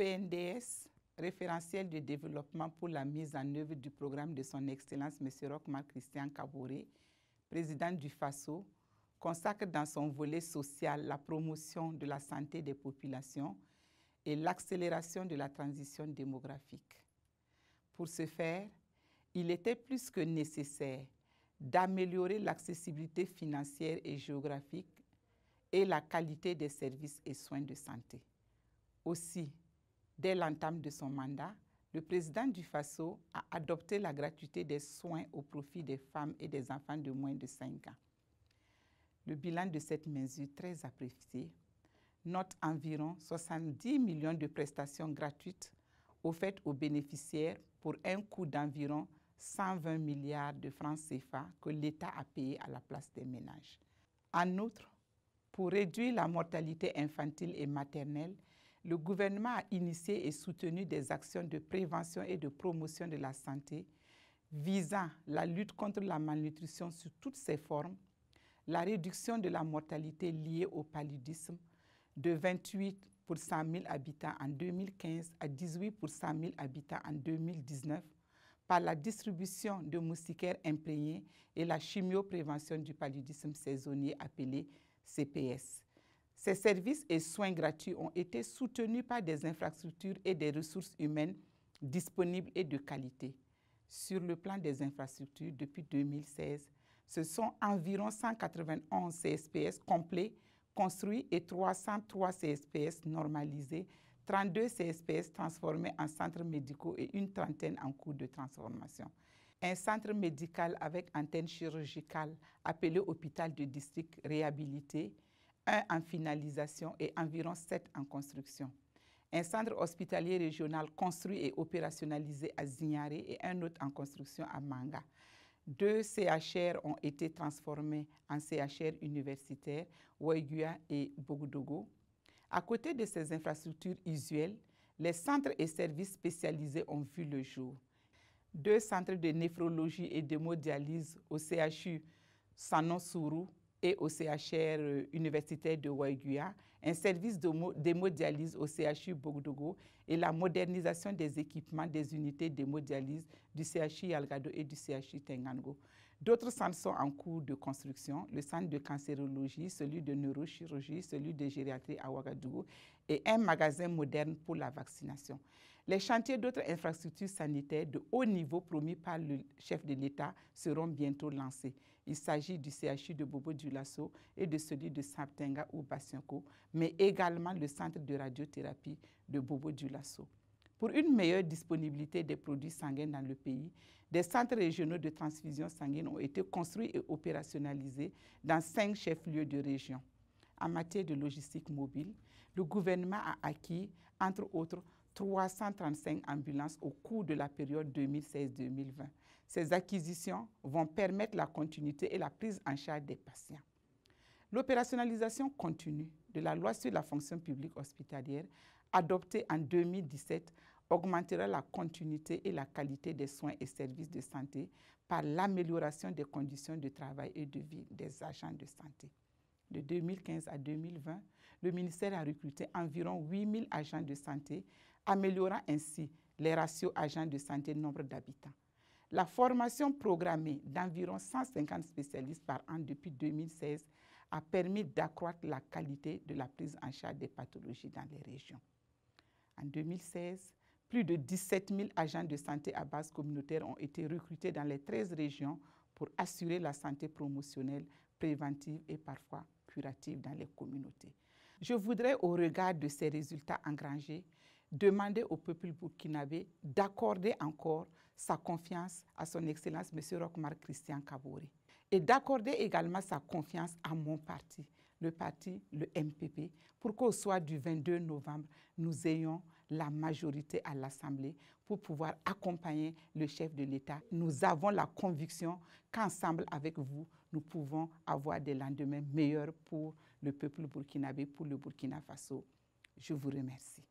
PNDS, référentiel de développement pour la mise en œuvre du programme de son Excellence M. Roch-Marc Christian Kaboré, président du FASO, consacre dans son volet social la promotion de la santé des populations et l'accélération de la transition démographique. Pour ce faire, il était plus que nécessaire d'améliorer l'accessibilité financière et géographique et la qualité des services et soins de santé. Aussi, dès l'entame de son mandat, le président du FASO a adopté la gratuité des soins au profit des femmes et des enfants de moins de 5 ans. Le bilan de cette mesure très appréciée note environ 70 millions de prestations gratuites offertes aux bénéficiaires pour un coût d'environ 120 milliards de francs CFA que l'État a payé à la place des ménages. En outre, pour réduire la mortalité infantile et maternelle, le gouvernement a initié et soutenu des actions de prévention et de promotion de la santé visant la lutte contre la malnutrition sous toutes ses formes, la réduction de la mortalité liée au paludisme de 28 pour 100 000 habitants en 2015 à 18 pour 100 000 habitants en 2019 par la distribution de moustiquaires imprégnés et la chimioprévention du paludisme saisonnier appelé CPS. Ces services et soins gratuits ont été soutenus par des infrastructures et des ressources humaines disponibles et de qualité. Sur le plan des infrastructures, depuis 2016, ce sont environ 191 CSPS complets construits et 303 CSPS normalisés, 32 CSPS transformés en centres médicaux et une trentaine en cours de transformation. Un centre médical avec antenne chirurgicale appelé hôpital de district réhabilité, un en finalisation et environ 7 en construction. Un centre hospitalier régional construit et opérationnalisé à Zignaré et un autre en construction à Manga. 2 CHR ont été transformés en CHR universitaires, Ouaïguia et Bogodogo. À côté de ces infrastructures usuelles, les centres et services spécialisés ont vu le jour. 2 centres de néphrologie et d'hémodialyse au CHU Sanon-Sourou et au CHR universitaire de Ouaïguia, un service d'hémodialyse au CHU Bogodogo et la modernisation des équipements des unités d'hémodialyse du CHU Yalgado et du CHU Tengango. D'autres centres sont en cours de construction, le centre de cancérologie, celui de neurochirurgie, celui de gériatrie à Ouagadougou et un magasin moderne pour la vaccination. Les chantiers d'autres infrastructures sanitaires de haut niveau promis par le chef de l'État seront bientôt lancés. Il s'agit du CHU de Bobo-Dioulasso et de celui de Saptenga ou Bassionko, mais également le centre de radiothérapie de Bobo-Dioulasso. Pour une meilleure disponibilité des produits sanguins dans le pays, des centres régionaux de transfusion sanguine ont été construits et opérationnalisés dans 5 chefs-lieux de région. En matière de logistique mobile, le gouvernement a acquis, entre autres, 335 ambulances au cours de la période 2016-2020. Ces acquisitions vont permettre la continuité et la prise en charge des patients. L'opérationnalisation continue de la loi sur la fonction publique hospitalière, adoptée en 2017, augmentera la continuité et la qualité des soins et services de santé par l'amélioration des conditions de travail et de vie des agents de santé. De 2015 à 2020, le ministère a recruté environ 8 000 agents de santé, améliorant ainsi les ratios agents de santé nombre d'habitants. La formation programmée d'environ 150 spécialistes par an depuis 2016 a permis d'accroître la qualité de la prise en charge des pathologies dans les régions. En 2016, plus de 17 000 agents de santé à base communautaire ont été recrutés dans les 13 régions pour assurer la santé promotionnelle, préventive et parfois curative dans les communautés. Je voudrais, au regard de ces résultats engrangés, demander au peuple burkinabé d'accorder encore sa confiance à son Excellence M. Roch-Marc Christian Kaboré et d'accorder également sa confiance à mon parti, le MPP, pour qu'au soir du 22 novembre, nous ayons la majorité à l'Assemblée pour pouvoir accompagner le chef de l'État. Nous avons la conviction qu'ensemble avec vous, nous pouvons avoir des lendemains meilleurs pour le peuple burkinabé, pour le Burkina Faso. Je vous remercie.